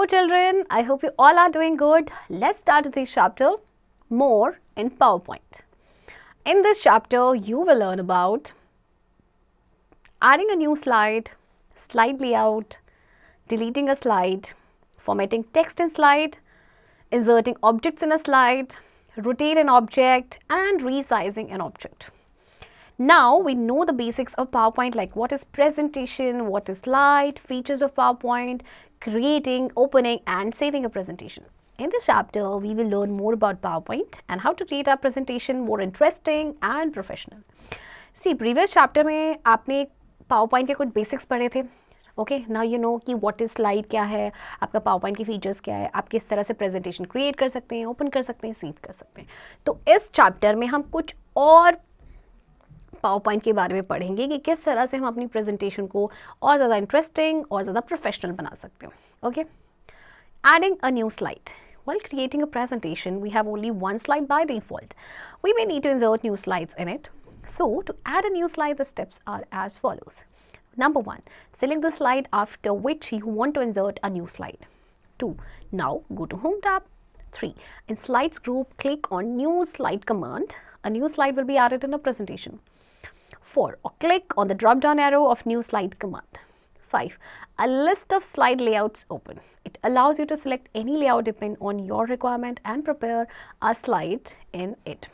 children, I hope you all are doing good. Let's start today's chapter, more in PowerPoint. In this chapter, you will learn about adding a new slide, slide layout, deleting a slide, formatting text in slide, inserting objects in a slide, rotate an object, and resizing an object. Now we know the basics of PowerPoint, like what is presentation, what is slide, features of PowerPoint, creating, opening and saving a presentation. In this chapter, we will learn more about PowerPoint and how to create our presentation more interesting and professional. See, previous chapter में आपने PowerPoint के कुछ basics पढ़े थे. Okay, now you know कि what is slide क्या है, आपका PowerPoint के features क्या है, आप किस तरह से presentation create कर सकते हैं, open कर सकते हैं, save कर सकते हैं. तो इस chapter में हम कुछ और PowerPoint के बारे में पढ़ेंगे कि किस तरह से हम अपनी प्रेजेंटेशन को और ज़्यादा इंटरेस्टिंग और ज़्यादा प्रोफेशनल बना सकते हैं. Okay, adding a new slide. While creating a presentation, we have only one slide by default. We may need to insert new slides in it. So, to add a new slide, the steps are as follows. Number 1, select the slide after which you want to insert a new slide. 2, now go to Home tab. 3, in Slides group, click on New Slide command. A new slide will be added in a presentation. 4, or click on the drop down arrow of New Slide command. 5, a list of slide layouts open. It allows you to select any layout depending on your requirement and prepare a slide in it.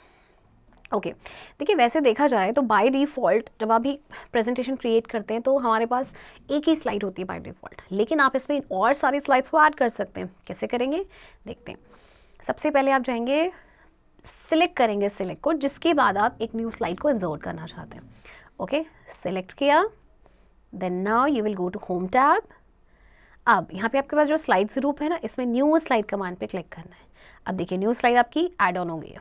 Okay, देखिए वैसे देखा जाए तो by default जब आप भी presentation create करते हैं तो हमारे पास एक ही स्लाइड होती है बाय डिफ़ॉल्ट, लेकिन आप इसमें और सारी स्लाइड्स को ऐड कर सकते हैं. कैसे करेंगे देखते हैं. सबसे पहले आप जाएंगे, सिलेक्ट करेंगे सिलेक्ट को, जिसके बाद आप एक न्यू स्लाइड को इंसर्ट करना चाहते हैं. ओके, सिलेक्ट किया, then now you will go to home tab. अब यहाँ पे आपके पास जो स्लाइड्स ग्रुप है ना, इसमें न्यू स्लाइड कमांड पे क्लिक करना है. अब देखिए न्यू स्लाइड आपकी ऐड ऑन हो गई है,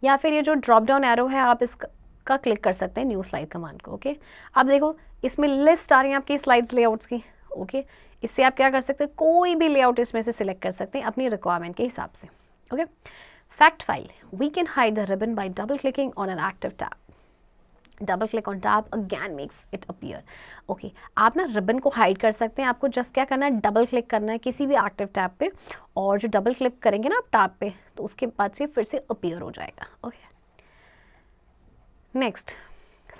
या फिर ये जो ड्रॉप डाउन एरो है आप इसका क्लिक कर सकते हैं न्यू स्लाइड कमांड को. ओके, अब देखो इसमें लिस्ट आ रही है आपकी स्लाइड्स लेआउट्स की. ओके, इससे आप क्या कर सकते हैं, कोई भी लेआउट इसमें से सिलेक्ट कर सकते हैं अपनी रिक्वायरमेंट के हिसाब से. Okay, fact file, we can hide the ribbon by double clicking on an active tab. Double click on tab again makes it appear. Okay, आप ना रिबन को हाइड कर सकते हैं. आपको जस्ट क्या करना है, डबल क्लिक करना है किसी भी एक्टिव टैब पे, और जो डबल क्लिक करेंगे ना आप टैब पे, तो उसके बाद से फिर से अपीयर हो जाएगा. Okay, next,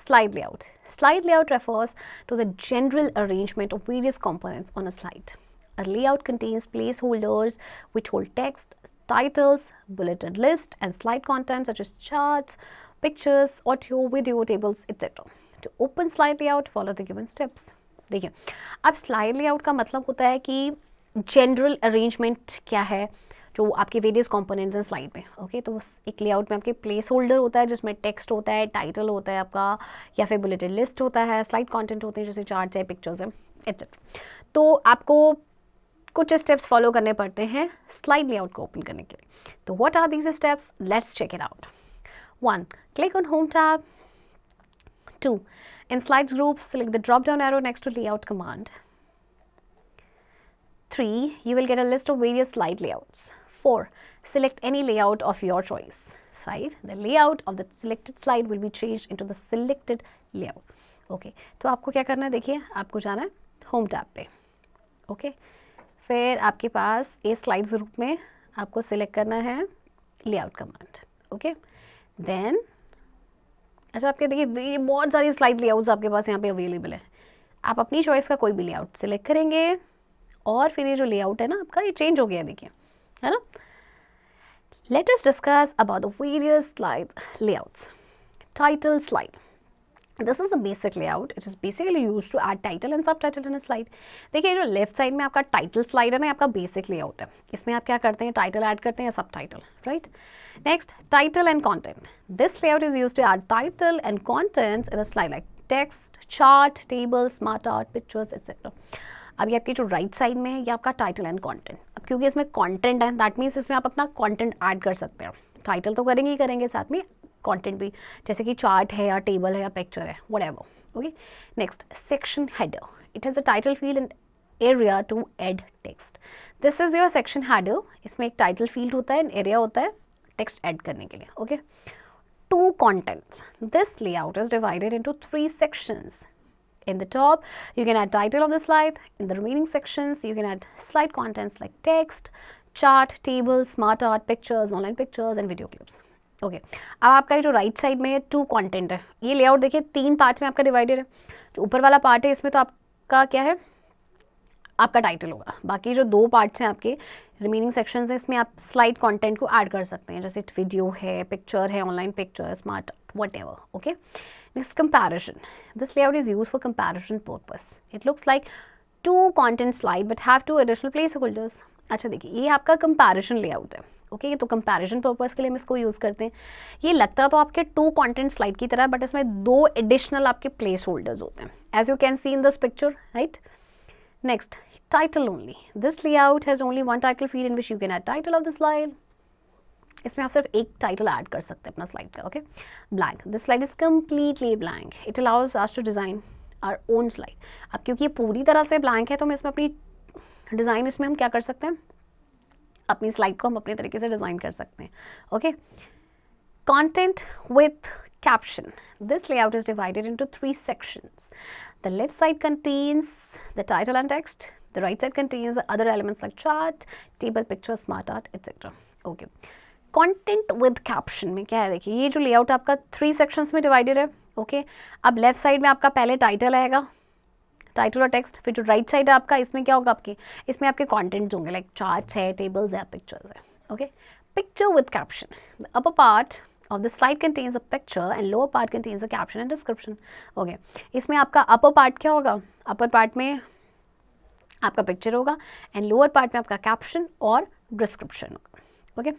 slide layout. Slide layout refers to the general arrangement of various components on a slide. A layout contains placeholders which hold text, titles, bulleted list and slide content such as charts, pictures, audio, video, tables, etc. To open slide layout, follow the given steps. देखिए, अब slide layout का मतलब होता है कि general arrangement क्या है जो आपके वेरियस कंपोनेंट्स हैं स्लाइड में. ओके, तो एक लेआउट में आपके प्लेस होल्डर होता है जिसमें टेक्स्ट होता है, टाइटल होता है आपका, या फिर बुलेटेड लिस्ट होता है, स्लाइड कंटेंट होते हैं जैसे चार्ट्स है, पिक्चर्स हैं, एटसेट्रा. तो आपको कुछ स्टेप्स फॉलो करने पड़ते हैं स्लाइड लेआउट को ओपन करने के लिए. तो what are these steps, let's check it out. 1, click on Home tab. 2, in Slides group, select the drop down arrow next to Layout command. 3, you will get a list of various slide layouts. 4, select any layout of your choice. 5, the layout of the selected slide will be changed into the selected layout. Okay, तो आपको क्या करना है, देखिए आपको जाना है Home tab पे. Okay, फिर आपके पास ये स्लाइड्स ग्रुप में आपको सिलेक्ट करना है लेआउट कमांड. ओके, देन अच्छा आपके देखिए बहुत सारी स्लाइड लेआउट्स आपके पास यहाँ पे अवेलेबल है. आप अपनी चॉइस का कोई भी लेआउट सिलेक्ट करेंगे और फिर ये जो लेआउट है ना आपका, ये चेंज हो गया, देखिए, है ना. Let us discuss about the various slide layouts. Title slide. This is the basic layout. It is basically used to add title and subtitle in a slide. देखिए जो लेफ्ट साइड में आपका टाइटल स्लाइड है ना, आपका basic layout है. इसमें आप क्या करते हैं, टाइटल ऐड करते हैं, subtitle, right. Next, title and content. This layout is used to add title and content in a slide like text, chart, table, smart art, pictures, etcetera. अभी आपकी जो राइट साइड में है ये आपका टाइटल एंड कंटेंट. अब क्योंकि इसमें कंटेंट है, दैट मीन्स इसमें आप अपना कंटेंट ऐड कर सकते हैं. टाइटल तो करेंगे ही करेंगे, साथ में कंटेंट भी, जैसे कि चार्ट है या टेबल है या पिक्चर है, whatever. Okay, next, section header. It has a title field and area to add text. This is your section header. इसमें एक टाइटल फील्ड होता है एंड एरिया होता है टेक्स्ट ऐड करने के लिए. Okay, 2 contents. This layout is divided into 3 sections. In the top, you can add title of the slide. In the remaining sections, you can add slide contents like text, chart, table, smart art, pictures, online pictures and video clips. Okay अब आपका ये जो right side में 2 content है, ये layout देखिए 3 parts में आपका डिवाइडेड है. जो ऊपर वाला पार्ट है इसमें तो आपका क्या है, आपका टाइटल होगा. बाकी जो 2 पार्ट्स हैं आपके रिमेनिंग सेक्शंस हैं, इसमें आप स्लाइड कंटेंट को ऐड कर सकते हैं, जैसे वीडियो है, पिक्चर है, online picture, smart whatever. Okay next comparison. This layout is used for comparison purpose. It looks like 2 content slide but have 2 additional place holders. अच्छा देखिए ये आपका कंपैरिजन लेआउट है. ओके तो कंपैरिजन पर्पस के लिए हम इसको यूज़ करते हैं. ये लगता तो आपके 2 कंटेंट स्लाइड की तरह, बट इसमें 2 एडिशनल आपके प्लेस होल्डर्स होते हैं, as you can see in this picture, right. Next title only. This layout has only 1 title field in which you can add title of the slide. इसमें आप सिर्फ एक टाइटल ऐड कर सकते हैं अपना स्लाइड का. Okay blank. This slide is completely blank. It allows us to design our own slide. अब क्योंकि ये पूरी तरह से ब्लैंक है तो हम इसमें अपनी डिज़ाइन, इसमें हम क्या कर सकते हैं, अपनी स्लाइड को हम अपने तरीके से डिज़ाइन कर सकते हैं. Okay content with caption. This layout is divided into 3 sections. The left side contains the title and text. The right side contains the other elements like chart, table, picture, smart art etcetera. Okay content with caption में क्या है, देखिए ये जो layout आपका 3 sections में divided है. Okay अब लेफ्ट साइड में आपका पहले टाइटल आएगा, टाइटल और टेक्स्ट. फिर जो राइट साइड है आपका, इसमें क्या होगा, आपके इसमें आपके कंटेंट्स होंगे लाइक चार्ट्स है, टेबल्स है, पिक्चर्स है. Okay picture with caption. The upper part of the slide contains a picture and lower part contains a caption and description. Okay इसमें आपका upper part क्या होगा, upper part में आपका picture होगा and lower part में आपका caption और description होगा. Okay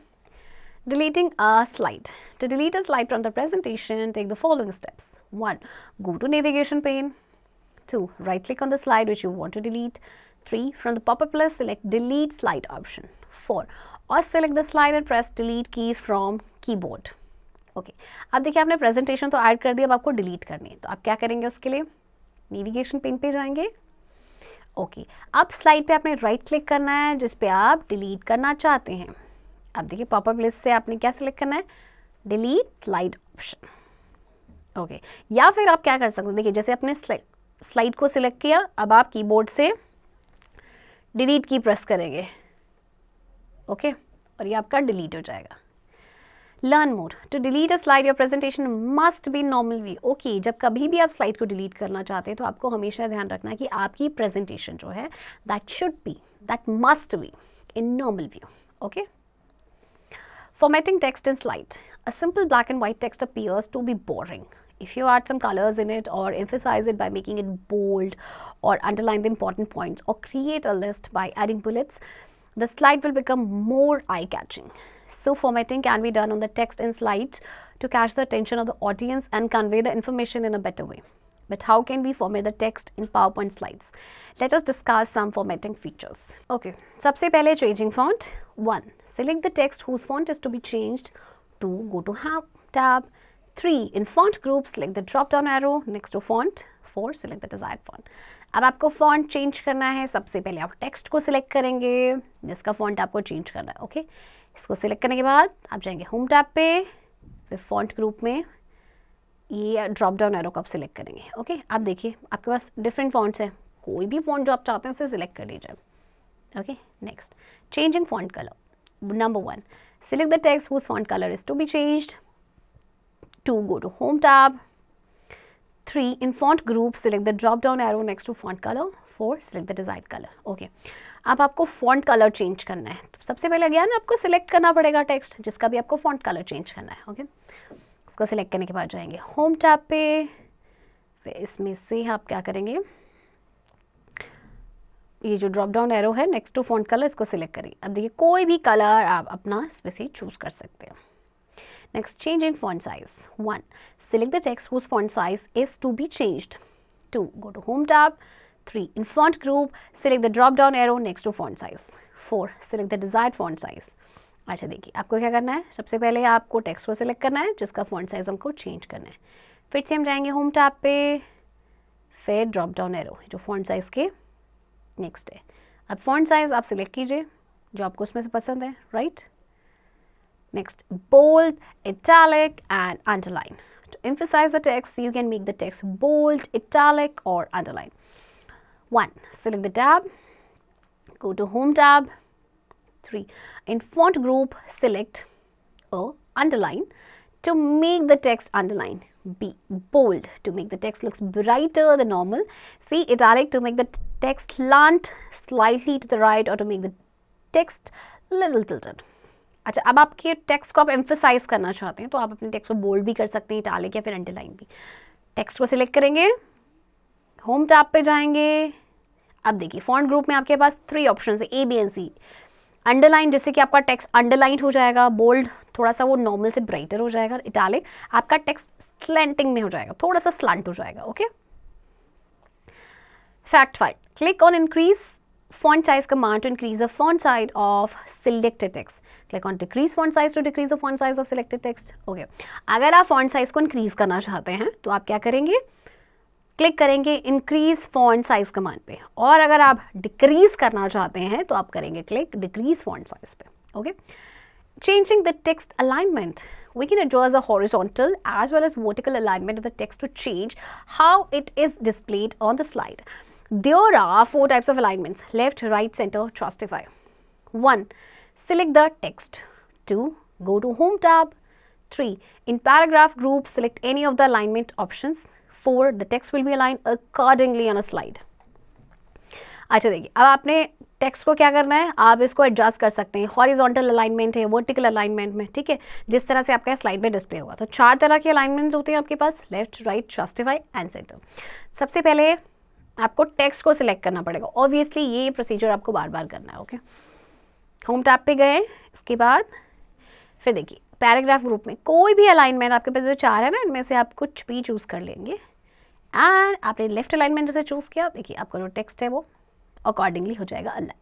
deleting a slide. To delete a slide from the presentation, take the following steps. 1. Go to navigation pane. 2. Right click on the slide which you want to delete. 3. From the pop-up list, select delete slide option. 4. Or select the slide and press delete key from keyboard. Okay अब देखिए आपने presentation तो add कर दिया, अब आपको delete करनी है, तो आप क्या करेंगे, उसके लिए नेविगेशन पेन पे जाएंगे. ओके अब स्लाइड पे आपने राइट क्लिक करना है जिस पे आप डिलीट करना चाहते हैं. अब देखिए पॉपअप लिस्ट से आपने क्या सिलेक्ट करना है, डिलीट स्लाइड ऑप्शन. ओके या फिर आप क्या कर सकते हैं, देखिए जैसे आपने स्लाइड को सिलेक्ट किया, अब आप कीबोर्ड से डिलीट की प्रेस करेंगे. ओके और ये आपका डिलीट हो जाएगा. Learn more. To delete a slide, your presentation must be normal view. Okay, जब कभी भी आप स्लाइड को डिलीट करना चाहते हैं तो आपको हमेशा ध्यान रखना है कि आपकी प्रेजेंटेशन जो है that must be in normal view. Okay. Formatting text in slide. A simple black and white text appears to be boring. If you add some colors in it or emphasize it by making it bold or underline the important points or create a list by adding bullets, the slide will become more eye-catching. So formatting can be done on the text in slides to catch the attention of the audience and convey the information in a better way. But how can we format the text in PowerPoint slides? Let us discuss some formatting features. Okay, सबसे पहले changing font. 1. Select the text whose font is to be changed. 2. Go to tab. 3. In font group, select the drop down arrow next to font. 4. Select the desired font. अब आपको font change करना है, सबसे पहले आप text को select करेंगे जिसका फॉन्ट आपको चेंज करना है. ओके इसको सिलेक्ट करने के बाद आप जाएंगे होम टैब पे, फिर फॉन्ट ग्रुप में ये ड्रॉप डाउन एरो को आप सिलेक्ट करेंगे. ओके आप देखिए आपके पास डिफरेंट फॉन्ट्स हैं, कोई भी फॉन्ट जो आप चाहते हैं उसे सिलेक्ट कर लीजिए. Okay next changing font colour. Number 1 select the text whose font colour is to be changed. 2. Go to home tab. 3. In font group, select the drop down arrow next to font color. 4. Select the desired color. Okay. अब आपको font colour change करना है, तो सबसे पहले again आपको select करना पड़ेगा टेक्स्ट जिसका भी आपको फॉन्ट कलर चेंज करना है. ओके इसको सिलेक्ट करने के बाद जाएंगे होम टैब पे, फिर इसमें से आप क्या करेंगे, ये जो ड्रॉप डाउन एरो है नेक्स्ट टू फॉन्ट कलर इसको सिलेक्ट करेंगे. अब देखिए कोई भी कलर आप अपना इसमें से चूज कर सकते हैं. Next, changing font size. 1. Select the text whose font size is to be changed. 2. Go to home tab. 3. In font group, select the drop down arrow next to font size. 4. Select the desired font size. अच्छा देखिए आपको क्या करना है, सबसे पहले आपको text को सिलेक्ट करना है जिसका फॉन्ट साइज हमको चेंज करना है. फिर से हम जाएंगे होम टैब पे, फिर ड्रॉप डाउन एरो जो फॉन्ट साइज के नेक्स्ट है. अब फॉन्ट साइज आप सिलेक्ट कीजिए जो आपको उसमें से पसंद है. Right next bold, italic and underline. To emphasize the text, you can make the text bold, italic or underline. 1. Select the tab, go to Home tab. 3. In font group, select underline to make the text underline. B. Bold to make the text looks brighter than normal. C. Italic to make the text slant slightly to the right or to make the text little tilted. अच्छा, अब आपके text को आप emphasise करना चाहते हैं तो आप अपने टेक्स्ट को बोल्ड भी कर सकते हैं, इटालिक या फिर अंडरलाइन भी. टेक्स्ट को सिलेक्ट करेंगे, होम टैब पे जाएंगे. अब देखिए फॉन्ट ग्रुप में आपके पास 3 ऑप्शन है, A, B and C. Underline जिससे कि आपका टेक्स्ट अंडरलाइन हो जाएगा, बोल्ड थोड़ा सा वो नॉर्मल से ब्राइटर हो जाएगा, इटालिक आपका टेक्स्ट स्लैंटिंग में हो जाएगा, थोड़ा सा स्लांट हो जाएगा. Okay. Fact 5. Click on increase font size command to increase the font size of selected text. Click on decrease font size to decrease the font size of selected text. Okay. अगर आप font size को increase करना चाहते हैं तो आप क्या करेंगे, क्लिक करेंगे increase font size command पे, और अगर आप decrease करना चाहते हैं तो आप करेंगे click decrease font size पे. Okay. Changing the text alignment. We can adjust the horizontal as well as vertical alignment of the text to change how it is displayed on the slide. There are 4 types of alignments: left, right, center, justify. 1. Select the text. 2. Go to Home tab. 3. In paragraph group, select any of the alignment options. 4. The text will be aligned accordingly on a slide. अच्छा देखिए, अब आपने text को क्या करना है, आप इसको एडजस्ट कर सकते हैं. हॉरिजॉन्टल अलाइनमेंट है, वर्टिकल अलाइनमेंट में, ठीक है, जिस तरह से आपका स्लाइड में डिस्प्ले होगा. तो 4 तरह के अलाइनमेंट्स होते हैं आपके पास: left, right, justify and centre. सबसे पहले आपको टेक्स्ट को सिलेक्ट करना पड़ेगा. ऑब्वियसली ये प्रोसीजर आपको बार बार करना है. ओके. होम टैब पे गए, इसके बाद फिर देखिए पैराग्राफ ग्रुप में कोई भी अलाइनमेंट आपके पास जो 4 है ना, इनमें से आप कुछ भी चूज कर लेंगे. एंड आपने लेफ्ट अलाइनमेंट जैसे चूज किया, देखिए आपका जो टेक्स्ट है वो अकॉर्डिंगली हो जाएगा अलाइन.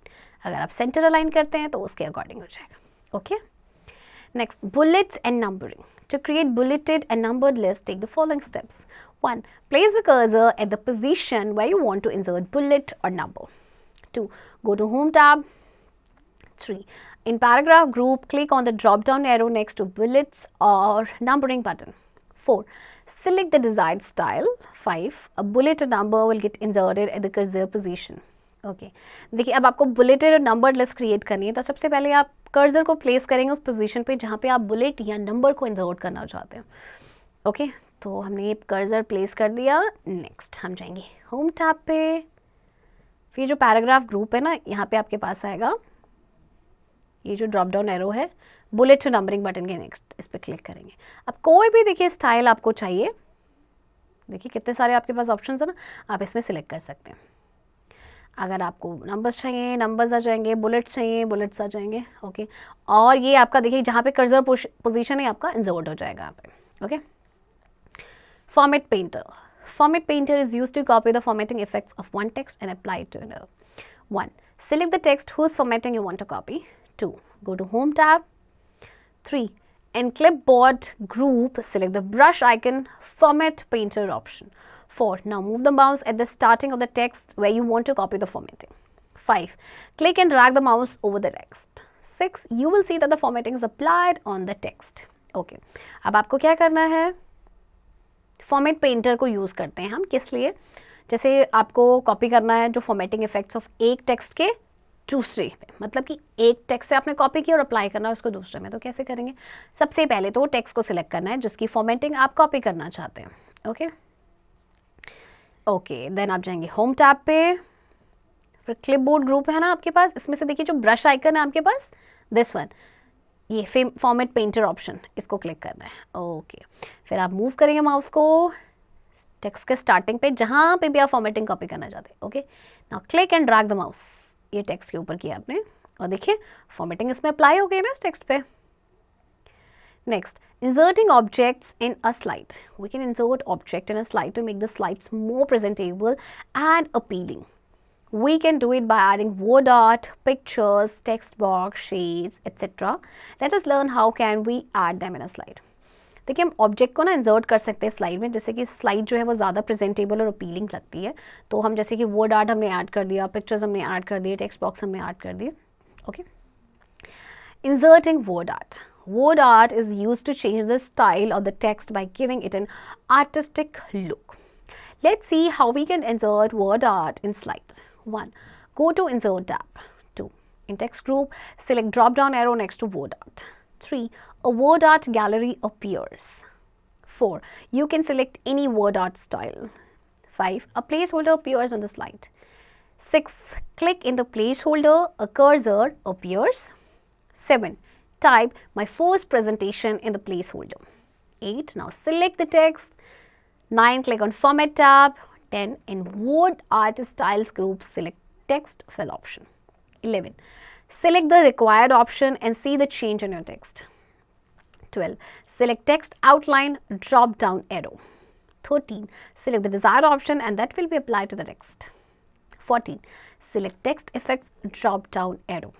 अगर आप सेंटर अलाइन करते हैं तो उसके अकॉर्डिंग हो जाएगा. Okay. Next, bullets and numbering. To create bulleted and numbered list, take the following steps. 1. Place the cursor at the position where you want to insert bullet or number. 2. Go to Home tab. 3. In paragraph group, click on the drop-down arrow next to bullets or numbering button. 4. Select the desired style. 5. A bullet or number will get inserted at the cursor position. Okay. देखिए अब आपको bulleted और numbered list create करनी है, तो सबसे पहले आप कर्सर को प्लेस करेंगे उस पोजीशन पे जहाँ पे आप बुलेट या नंबर को इंसर्ट करना चाहते हैं. ओके. तो हमने ये कर्सर प्लेस कर दिया. नेक्स्ट हम जाएंगे होम टैब पे. फिर जो पैराग्राफ ग्रुप है ना, यहाँ पे आपके पास आएगा ये जो ड्रॉप डाउन एरो है, बुलेट टू नंबरिंग बटन के नेक्स्ट इस पर क्लिक करेंगे. अब कोई भी देखिए स्टाइल आपको चाहिए, देखिए कितने सारे आपके पास ऑप्शन है ना, आप इसमें सिलेक्ट कर सकते हैं. अगर आपको नंबर्स चाहिए नंबर्स आ जाएंगे, बुलेट्स चाहिए बुलेट्स आ जाएंगे. ओके. और ये आपका देखिए जहाँ पे कर्सर पोजीशन है आपका इंसर्ट हो जाएगा यहाँ पे. Okay. Format painter. Format painter is used to copy the formatting effects of one text and apply it to another. 1. Select the text whose formatting you want to copy. 2. Go to Home tab. 3. In clipboard group, select the brush icon Format Painter option. 4. Now move the mouse at the starting of the text where you want to copy the formatting. 5. Click and drag the mouse over the text. 6. You will see that the formatting is applied on the text. Okay. अब आपको क्या करना है, format painter को use करते हैं हम. किस लिए? जैसे आपको कॉपी करना है जो फॉर्मेटिंग इफेक्ट्स ऑफ एक टेक्स्ट के दूसरे पे, मतलब कि एक टेक्स्ट से आपने कॉपी किया और अप्लाई करना है उसको दूसरे में. तो कैसे करेंगे? सबसे पहले तो टेक्स्ट को सिलेक्ट करना है जिसकी फॉर्मेटिंग आप कॉपी करना चाहते हैं. Okay okay. देन आप जाएंगे होम टैब पे. फिर क्लिपबोर्ड ग्रुप है ना आपके पास, इसमें से देखिए जो ब्रश आइकन है आपके पास, दिस वन, ये फॉर्मेट पेंटर ऑप्शन, इसको क्लिक करना है. ओके. फिर आप मूव करेंगे माउस को टेक्स्ट के स्टार्टिंग पे जहाँ पे भी आप फॉर्मेटिंग कॉपी करना चाहते हैं. Okay. Now click and drag the mouse, ये टेक्स्ट के ऊपर किया आपने और देखिए फॉर्मेटिंग इसमें अप्लाई हो गई ना इस टेक्स्ट पे. Next, inserting objects in a slide. We can insert object in a slide to make the slides more presentable and appealing. We can do it by adding word art, pictures, text box, shades, etc. Let us learn how can we add them in a slide. देखिए हम object को ना insert कर सकते हैं slide में, जैसे कि स्लाइड जो है वो ज़्यादा प्रेजेंटेबल और अपीलिंग लगती है. तो हम जैसे कि वर्ड आर्ट हमने ऐड कर दिया, पिक्चर्स हमने ऐड कर दिए, टेक्स्ट बॉक्स हमने ऐड कर दिए. Okay. Inserting word art. Word art is used to change the style of the text by giving it an artistic look. Let's see how we can insert word art in slides. 1. Go to Insert tab. 2. In text group, select drop down arrow next to word art. 3. A word art gallery appears. 4. You can select any word art style. 5. A placeholder appears on the slide. 6. Click in the placeholder, a cursor appears. 7. Type my first presentation in the placeholder. 8. Now select the text. 9. Click on Format tab. 10. In Word Art Styles group, select Text Fill option. 11. Select the required option and see the change in your text. 12. Select Text Outline drop down arrow. 13. Select the desired option and that will be applied to the text. 14. Select Text Effects drop down arrow.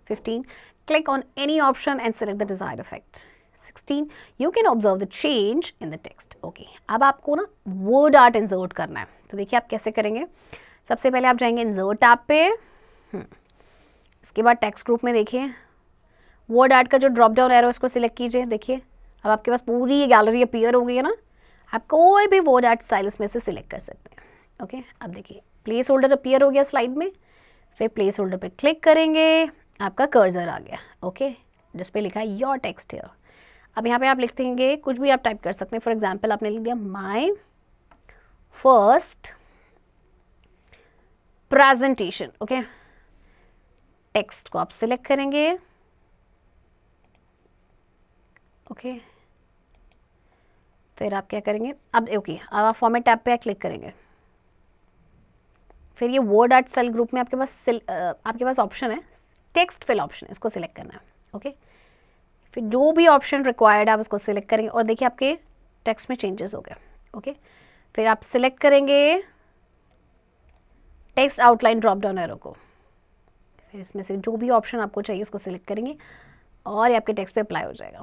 15. Click on any option and select the desired effect. 16. You can observe the change in the text. Okay. अब आपको ना word art insert करना है. तो देखिए आप कैसे करेंगे. सबसे पहले आप जाएंगे Insert टैब पे. इसके बाद टेक्स्ट ग्रुप में देखिए वर्ड आर्ट का जो ड्रॉप डाउन एरो इसको सिलेक्ट कीजिए. देखिए अब आपके पास पूरी ये गैलरी अपीयर हो गई है ना. आप कोई भी वर्ड आर्ट स्टाइल इसमें से सिलेक्ट कर सकते हैं. ओके. अब देखिए प्लेस होल्डर अपीयर हो गया स्लाइड में. फिर प्लेस होल्डर पे क्लिक करेंगे, आपका कर्सर आ गया. ओके. जिस पे लिखा है योर टेक्स्ट हियर. अब यहाँ पे आप लिख देंगे कुछ भी आप टाइप कर सकते हैं. फॉर एग्जाम्पल आपने लिख दिया my first presentation. Okay. Text को आप सिलेक्ट करेंगे. ओके. फिर आप क्या करेंगे, अब ओके अब आप फॉर्मेट टैब पे क्लिक करेंगे. फिर ये वर्ड आर्ट स्टाइल ग्रुप में आपके पास ऑप्शन है टेक्स्ट फिल ऑप्शन, इसको सिलेक्ट करना है. ओके. फिर जो भी ऑप्शन रिक्वायर्ड है आप उसको सिलेक्ट करेंगे और देखिए आपके टेक्स्ट में चेंजेस हो गए. ओके. फिर आप सिलेक्ट करेंगे text outline drop down arrow को. फिर इसमें से जो भी ऑप्शन आपको चाहिए उसको सिलेक्ट करेंगे और ये आपके टेक्स्ट पे अप्लाई हो जाएगा.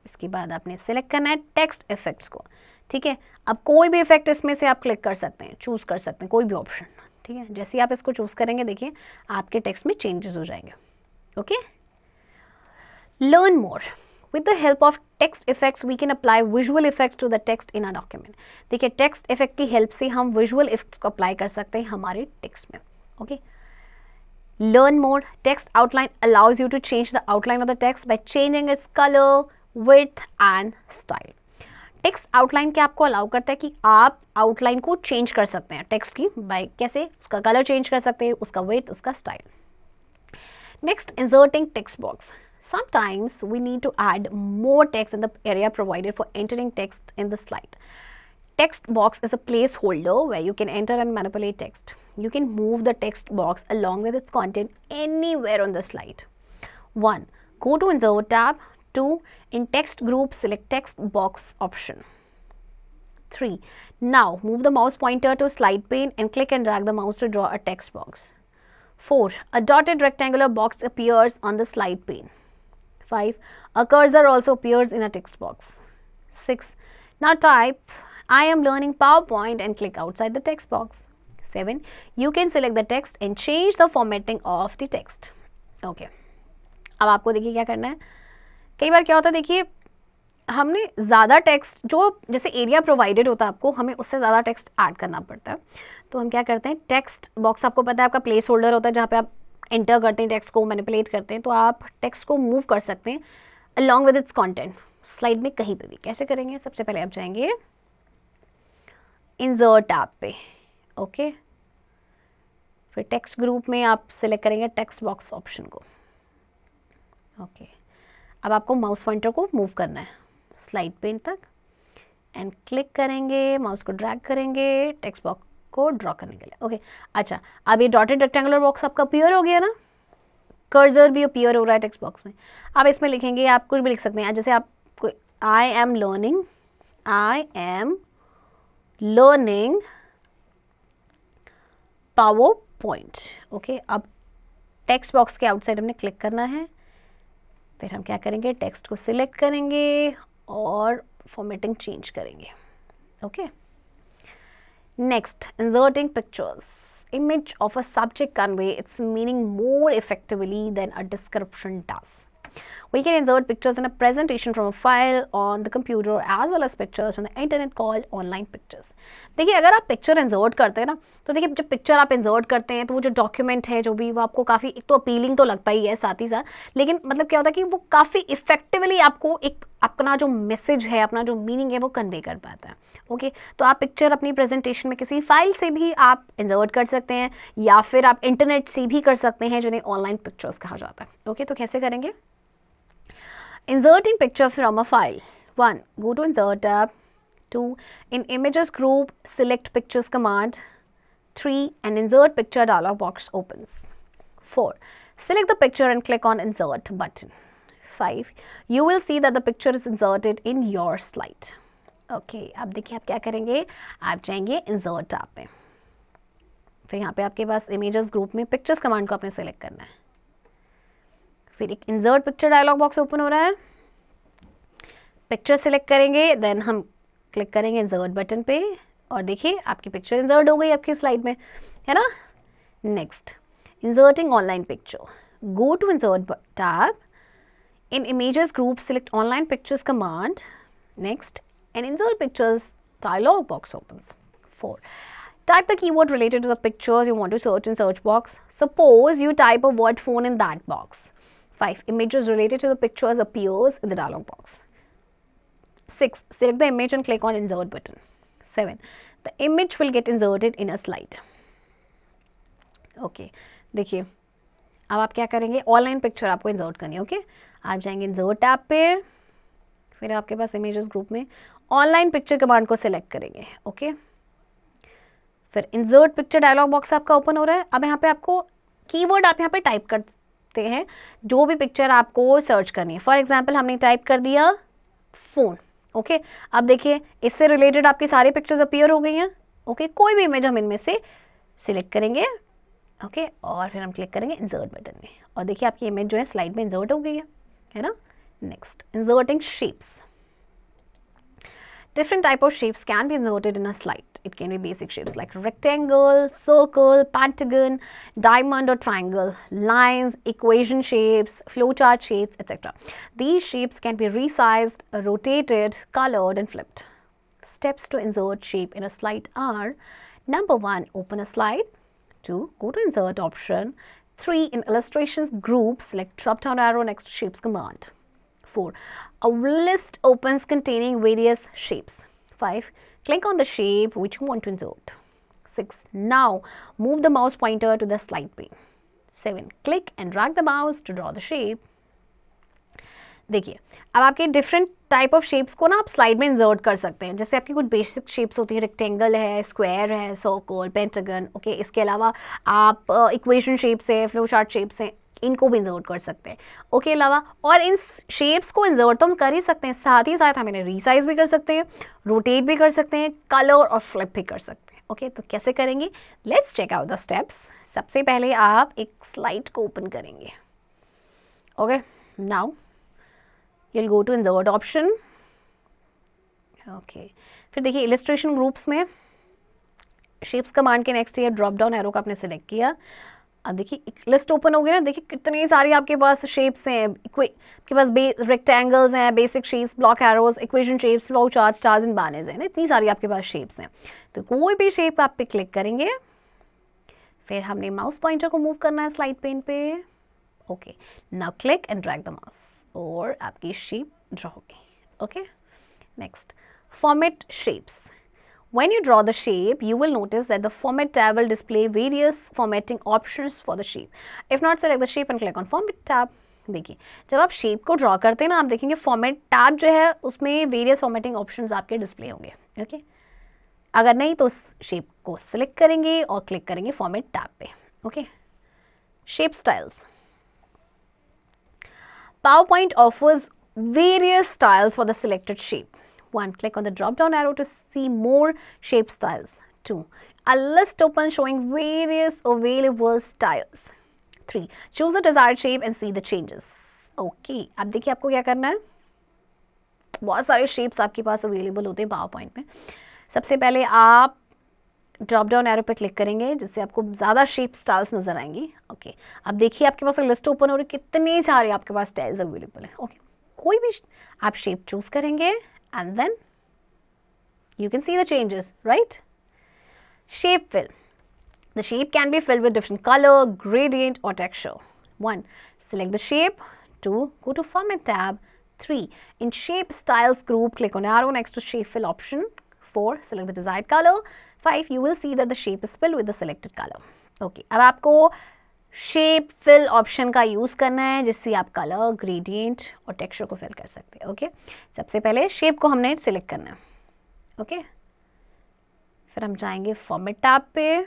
इसके बाद आपने सिलेक्ट करना है टेक्स्ट इफेक्ट्स को. ठीक है. अब कोई भी इफेक्ट इसमें से आप क्लिक कर सकते हैं, चूज कर सकते हैं कोई भी ऑप्शन. ठीक है. जैसे ही आप इसको चूज करेंगे देखिए आपके टेक्स्ट में चेंजेस हो जाएंगे. Okay. Learn more. With the help of text effects, we can apply visual effects to the text in a document. देखिए टेक्स्ट इफेक्ट की हेल्प से हम विजुअल इफेक्ट्स को अप्लाई कर सकते हैं हमारे टेक्स्ट में. Okay. Learn more. Text outline allows you to change the outline of the text by changing its color, width and style. Text outline क्या आपको अलाउ करता है कि आप आउटलाइन को चेंज कर सकते हैं टेक्स्ट की. बाय कैसे, उसका कलर चेंज कर सकते हैं, उसका विड्थ, उसका style. Next, inserting text box. Sometimes we need to add more text in the area provided for entering text in the slide. Text box is a placeholder where you can enter and manipulate text. You can move the text box along with its content anywhere on the slide. 1. Go to Insert tab. 2. In text group, select text box option. 3. Now move the mouse pointer to slide pane and click and drag the mouse to draw a text box. 4. A dotted rectangular box appears on the slide pane. 5. A cursor also appears in a text box. 6. Now type I am learning PowerPoint and click outside the text box. 7. You can select the text and change the formatting of the text. Okay. अब आपको देखिए क्या करना है. कई बार क्या होता है, देखिए हमने ज़्यादा टेक्स्ट जो जैसे एरिया प्रोवाइडेड होता है आपको, हमें उससे ज़्यादा टेक्स्ट ऐड करना पड़ता है. तो हम क्या करते हैं, टेक्स्ट बॉक्स आपको पता है आपका प्लेस होल्डर होता है जहाँ पे आप एंटर करते हैं, टेक्स्ट को मैनिपुलेट करते हैं. तो आप टेक्स्ट को मूव कर सकते हैं along with its content slide में कहीं पे भी. कैसे करेंगे, सबसे पहले आप जाएंगे इंसर्ट टैब पे. ओके. फिर टेक्स्ट ग्रुप में आप सिलेक्ट करेंगे टेक्स्ट बॉक्स ऑप्शन को. ओके. अब आपको माउस पॉइंटर को मूव करना है स्लाइड पेन तक एंड क्लिक करेंगे, माउस को ड्रैग करेंगे टेक्स्ट बॉक्स को ड्रॉ करने के लिए. ओके. अच्छा, अब ये डॉटेड रेक्टेंगुलर बॉक्स आपका अपीयर हो गया ना, कर्सर भी अपीयर हो रहा है टेक्स्ट बॉक्स में. आप इसमें लिखेंगे, आप कुछ भी लिख सकते हैं. जैसे आप I am learning power point. Okay. अब टेक्स्ट बॉक्स के आउटसाइड हमने क्लिक करना है. फिर हम क्या करेंगे, टेक्स्ट को सिलेक्ट करेंगे और फॉर्मेटिंग चेंज करेंगे. Okay. Next, inserting pictures. Image of a subject convey its meaning more effectively than a description does. We can insert pictures in a presentation from a file on the computer as well as pictures from the internet called online pictures. देखिए अगर आप picture insert करते हैं ना, तो देखिए जब picture आप इंसर्ट करते हैं तो वो जो डॉक्यूमेंट है जो भी, वो आपको काफ़ी एक तो अपीलिंग तो लगता ही है साथ ही साथ, लेकिन मतलब क्या होता है कि वो काफ़ी इफेक्टिवली आपको एक अपना जो मैसेज है, अपना जो मीनिंग है वो कन्वे कर पाता है. ओके, तो आप पिक्चर अपनी प्रेजेंटेशन में किसी फाइल से भी आप इंसर्ट कर सकते हैं या फिर आप इंटरनेट से भी कर सकते हैं, जिन्हें ऑनलाइन पिक्चर्स कहा जाता है. ओके, तो कैसे करेंगे? Inserting picture from a file. 1. Go to Insert tab. 2. In Images group, select Pictures command. 3. An Insert Picture dialog box opens. 4. Select the picture and click on Insert button. 5. You will see that the picture is inserted in your slide. Okay, अब देखिए आप क्या करेंगे, आप जाएंगे Insert tab पे, फिर यहाँ पे आपके पास Images group में Pictures command को आपने सेलेक्ट करना है, फिर एक Insert Picture dialog box open हो रहा है, पिक्चर सेलेक्ट करेंगे, देन हम क्लिक करेंगे इंसर्ट बटन पे और देखिए आपकी पिक्चर इंसर्ट हो गई आपकी स्लाइड में, है ना. Next, inserting online picture. Go to insert tab. In images group select online pictures command. Next, and insert pictures dialog box opens. 4. Type the keyword related to the pictures you want to search in search box. Suppose you type a word phone in that box. 5. Images related to the pictures appears in the dialog box. 6. Select the image and click on Insert button. 7. The image will get inserted in a slide. Okay, देखिए अब आप क्या करेंगे, online picture आपको insert करनी है. Okay, आप जाएंगे इंसर्ट टैब पे, फिर आपके पास इमेजेस ग्रुप में ऑनलाइन पिक्चर कमांड को सिलेक्ट करेंगे. ओके, फिर इंसर्ट पिक्चर डायलॉग बॉक्स आपका ओपन हो रहा है. अब यहाँ पे आपको कीवर्ड आप यहाँ पे टाइप करते हैं, जो भी पिक्चर आपको सर्च करनी है. फॉर एग्जाम्पल हमने टाइप कर दिया फोन. ओके, अब देखिए इससे रिलेटेड आपकी सारी पिक्चर्स अपीयर हो गई हैं. ओके, कोई भी इमेज हम इनमें से सिलेक्ट करेंगे. ओके, और फिर हम क्लिक करेंगे इंसर्ट बटन में और देखिए आपकी इमेज जो है स्लाइड में इंसर्ट हो गई है ना. Next, inserting shapes. Different type of shapes can be inserted in a slide. It can be basic shapes like rectangle, circle, pentagon, diamond or triangle, lines, equation shapes, flowchart shapes, etc. These shapes can be resized, rotated, colored and flipped. Steps to insert shape in a slide are: number 1, open a slide. 2, go to insert option. 3, in illustrations group, select drop down arrow next to shapes command. 4, a list opens containing various shapes. 5, click on the shape which you want to insert. 6, now move the mouse pointer to the slide pane. 7, click and drag the mouse to draw the shape. देखिए अब आपके different type of shapes को ना आप slide में insert कर सकते हैं. जैसे आपकी कुछ बेसिक शेप्स होती है, रेक्टेंगल है, स्क्वायर है, सर्कल, पेंटागन. ओके, इसके अलावा आप इक्वेशन शेप्स है, फ्लो चार्ट शेप्स हैं, इनको भी इंसर्ट कर सकते हैं. ओके, अलावा और इन शेप्स को इंसर्ट तो हम कर ही सकते हैं, साथ ही साथ हम इन्हें रीसाइज भी कर सकते हैं, रोटेट भी कर सकते हैं, कलर और फ्लिप भी कर सकते हैं. ओके, तो कैसे करेंगे, let's check out the steps. सबसे पहले आप एक स्लाइड को ओपन करेंगे. Okay, now you'll go to insert option. Okay, फिर देखिए इलिस्ट्रेशन ग्रुप्स में शेप्स कमांड के नेक्स्ट ये ड्रॉप डाउन एरो का आपने सेलेक्ट किया. अब देखिए एक लिस्ट ओपन हो गई ना. देखिए कितनी सारी आपके पास शेप्स हैं. आपके पास रेक्टेंगल्स हैं, basic shapes, block arrows, equation shapes, flow chart, stars and banners हैं. इतनी सारी आपके पास शेप्स हैं. तो कोई भी शेप आप पे क्लिक करेंगे, फिर हमने माउस पॉइंटर को मूव करना है स्लाइड पेन पे. Okay, now click and drag the mouse और आपकी शेप ड्रॉ हो गई. Okay, next, format shapes. When you draw the shape, you will notice that the Format tab will display various formatting options for the shape. If not, select the shape and click on Format tab. देखिए जब आप shape को draw करते हैं ना, आप देखेंगे format tab जो है उसमें वेरियस फॉर्मेटिंग ऑप्शंस आपके डिस्प्ले होंगे. ओके, अगर नहीं तो शेप को सिलेक्ट करेंगे और क्लिक करेंगे फॉर्मेट टैब पे. Okay, shape styles. PowerPoint offers various styles for the selected shape. 1, click on the drop down arrow to see more shape styles. 2, a list opens showing various available styles. 3, choose the desired shape and see the changes. Okay, अब देखिए आपको क्या करना है. बहुत सारे shapes आपके पास available होते हैं PowerPoint में. सबसे पहले आप ड्रॉप डाउन एरो पे क्लिक करेंगे जिससे आपको ज़्यादा शेप स्टाइल्स नजर आएंगी। ओके, अब देखिए आपके पास लिस्ट ओपन हो रही है, कितने सारे आपके पास स्टाइल्स अवेलेबल है। ओके, कोई भी आप शेप चूज करेंगे and then you can see the changes, right? Shape fill. The shape can be filled with different color, gradient or texture. 1. Select the shape. 2. Go to Format tab. 3. In Shape Styles group, click on arrow next to Shape Fill option. 4. Select the desired color. 5. You will see that the shape is filled with the selected color. Okay, अब आपको shape fill option का use करना है जिससे आप colour, gradient और texture को fill कर सकते हैं। ओके, सबसे पहले शेप को हमने सिलेक्ट करना है। ओके, फिर हम जाएंगे फॉर्मेट टैब पे,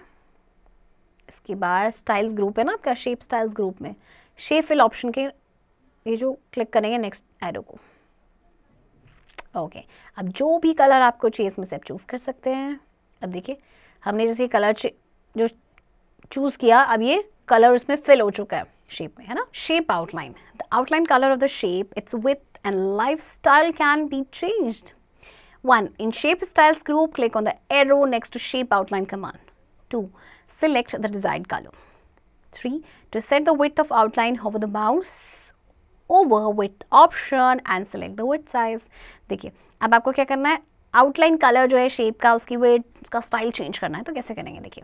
इसके बाद स्टाइल्स ग्रुप है ना आपका, शेप स्टाइल्स ग्रुप में शेप फिल ऑप्शन के ये जो क्लिक करेंगे नेक्स्ट एरो को। ओके, अब जो भी कलर आपको चाहिए इसमें से आप चूज़ कर सकते हैं। अब देखिए हमने जैसे कलर जो चूज़ किया, अब ये कलर उसमें फिल हो चुका है शेप में, है ना। Shape outline, the outline colour of the shape, it's width and life style can be changed. 1. In Shape Styles group, click on the arrow next to Shape Outline command. 2. Select the desired color. 3. To set the width of outline, hover the mouse over width option and select the width size. देखिए अब आपको क्या करना है, outline colour जो है shape का, उसकी विड्थ, उसका स्टाइल चेंज करना है। तो कैसे करेंगे, देखिए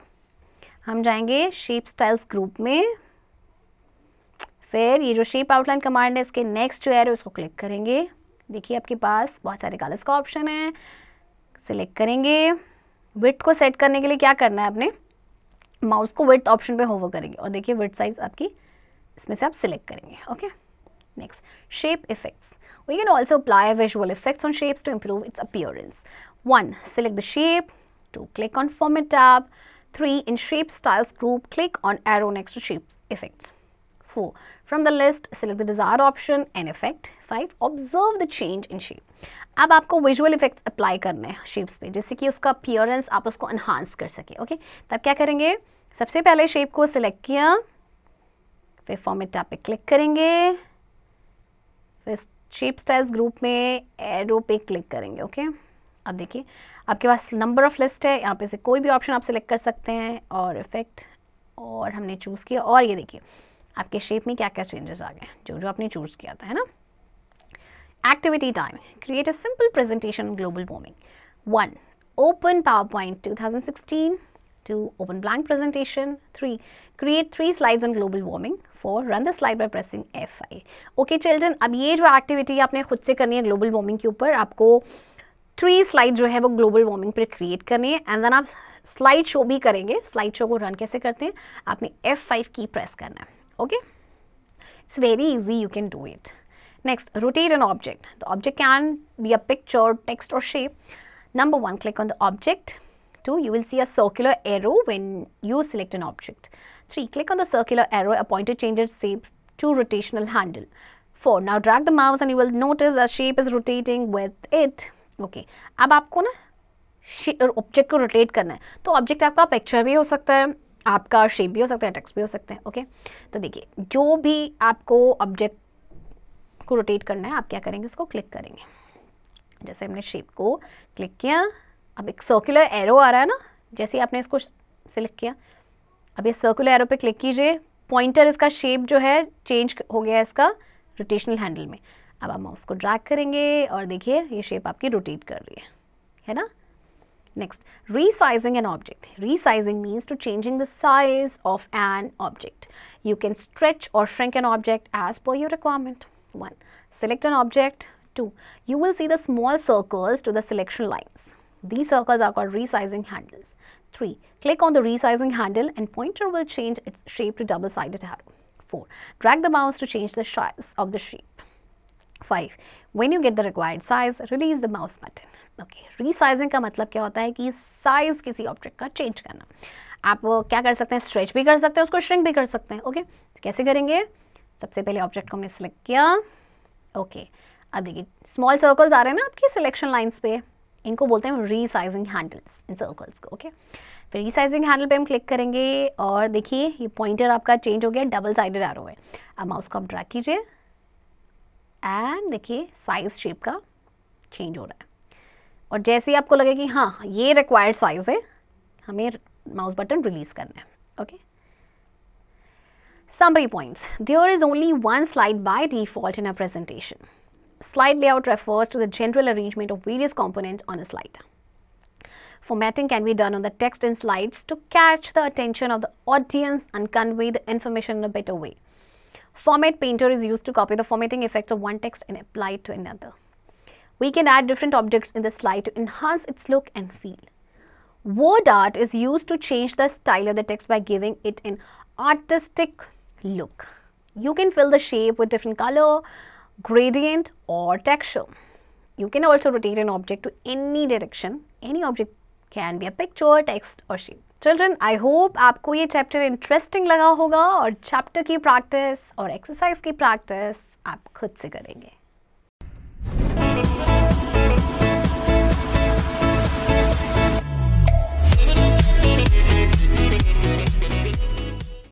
हम जाएंगे शेप स्टाइल्स ग्रुप में, फिर ये जो शेप आउटलाइन कमांड है इसके नेक्स्ट जो एरो इसको क्लिक करेंगे। देखिए आपके पास बहुत सारे कलर्स का ऑप्शन है, सिलेक्ट करेंगे। विड्थ को सेट करने के लिए क्या करना है, आपने माउस को विड्थ ऑप्शन पे होवर करेंगे और देखिए विड्थ साइज आपकी इसमें से आप सिलेक्ट करेंगे। Okay, next shape effects, we can also apply visual effects on shapes to improve its appearance. 1. Select the shape. 2. Click on Format tab. 3. In Shape Styles group, click on arrow next to Shape Effects. 4. From the list, select the desired option and effect. 5. Observe the change in shape. अब आपको visual effects apply करने हैं shapes पे, जिससे कि उसका appearance आप उसको एनहांस कर सके। ओके, तब क्या करेंगे, सबसे पहले शेप को सिलेक्ट किया, फिर फॉर्मेट टैब पे क्लिक करेंगे, फिर शेप स्टाइल्स ग्रुप में एरो पे क्लिक करेंगे। ओके, अब देखिए आपके पास नंबर ऑफ लिस्ट है, यहाँ पे से कोई भी ऑप्शन आप सिलेक्ट कर सकते हैं और इफेक्ट, और हमने चूज़ किया और ये देखिए आपके शेप में क्या क्या चेंजेस आ गए जो जो आपने चूज़ किया था, है ना। Activity time, create a simple presentation on global warming. 1. Open PowerPoint 2016. 2. Open blank presentation. 3. Create 3 slides on global warming. 4. Run the slide by pressing F5. Okay children, अब ये जो एक्टिविटी आपने खुद से करनी है ग्लोबल वार्मिंग के ऊपर, आपको 3 स्लाइड जो है वो ग्लोबल वार्मिंग पर क्रिएट करनी है एंड देन आप स्लाइड शो भी करेंगे। स्लाइड शो को रन कैसे करते हैं, आपने F5 की प्रेस करना है। Okay, it's very easy, you can do it. Next, rotate an object. The object can be a picture, text or shape. Number 1, click on the object. 2, you will see a circular arrow when you select an object. 3, click on the circular arrow, a pointer changes shape to rotational handle. 4, now drag the mouse and you will notice the shape is rotating with it. Okay, अब आपको ना object को rotate करना है, तो object आपका picture भी हो सकता है, आपका शेप भी हो सकता है, टेक्स्ट भी हो सकते हैं। ओके, तो देखिए जो भी आपको ऑब्जेक्ट को रोटेट करना है आप क्या करेंगे, उसको क्लिक करेंगे। जैसे हमने शेप को क्लिक किया, अब एक सर्कुलर एरो आ रहा है ना, जैसे आपने इसको सिलेक्ट किया, अब ये सर्कुलर एरो पे क्लिक कीजिए, पॉइंटर इसका शेप जो है चेंज हो गया इसका रोटेशनल हैंडल में। अब आप माउस को ड्रैग करेंगे और देखिए ये शेप आपकी रोटेट कर रही है ना। Next, resizing an object. Resizing means to changing the size of an object. You can stretch or shrink an object as per your requirement. 1. Select an object. 2. You will see the small circles to the selection lines. These circles are called resizing handles. 3. Click on the resizing handle and pointer will change its shape to double-sided arrow. 4. Drag the mouse to change the size of the shape. 5. When you get the required size, release the mouse button. Okay, resizing का मतलब क्या होता है कि size किसी object का change करना। आप क्या कर सकते हैं, स्ट्रेच भी कर सकते हैं, उसको श्रिंक भी कर सकते हैं। ओके, तो कैसे करेंगे, सबसे पहले ऑब्जेक्ट को हमने सिलेक्ट किया। ओके, अब देखिए स्मॉल सर्कल्स आ रहे हैं ना आपकी सिलेक्शन लाइंस पे, इनको बोलते हैं रीसाइजिंग हैंडल्स, इन सर्कल्स को। ओके, फिर रीसाइजिंग हैंडल पे हम क्लिक करेंगे और देखिए ये पॉइंटर आपका चेंज हो गया, डबल साइडेड एरो है। अब माउस को आप ड्रैग कीजिए एंड देखिए साइज शेप का चेंज हो रहा है, और जैसे ही आपको लगे कि हाँ ये रिक्वायर्ड साइज है, हमें माउस बटन रिलीज करना है. Okay. Summary points. There is only one slide by default in a presentation. Slide layout refers to the general arrangement of various components on a slide. Formatting can be done on the text in slides to catch the attention of the audience and convey the information in a better way. Format Painter is used to copy the formatting effects of one text and apply it to another. We can add different objects in the slide to enhance its look and feel. Word art is used to change the style of the text by giving it an artistic look. You can fill the shape with different color, gradient or texture. You can also rotate an object to any direction. Any object can be a picture, text or shape. Children, I hope आपको ये chapter interesting लगा होगा और chapter की practice और exercise की practice आप खुद से करेंगे.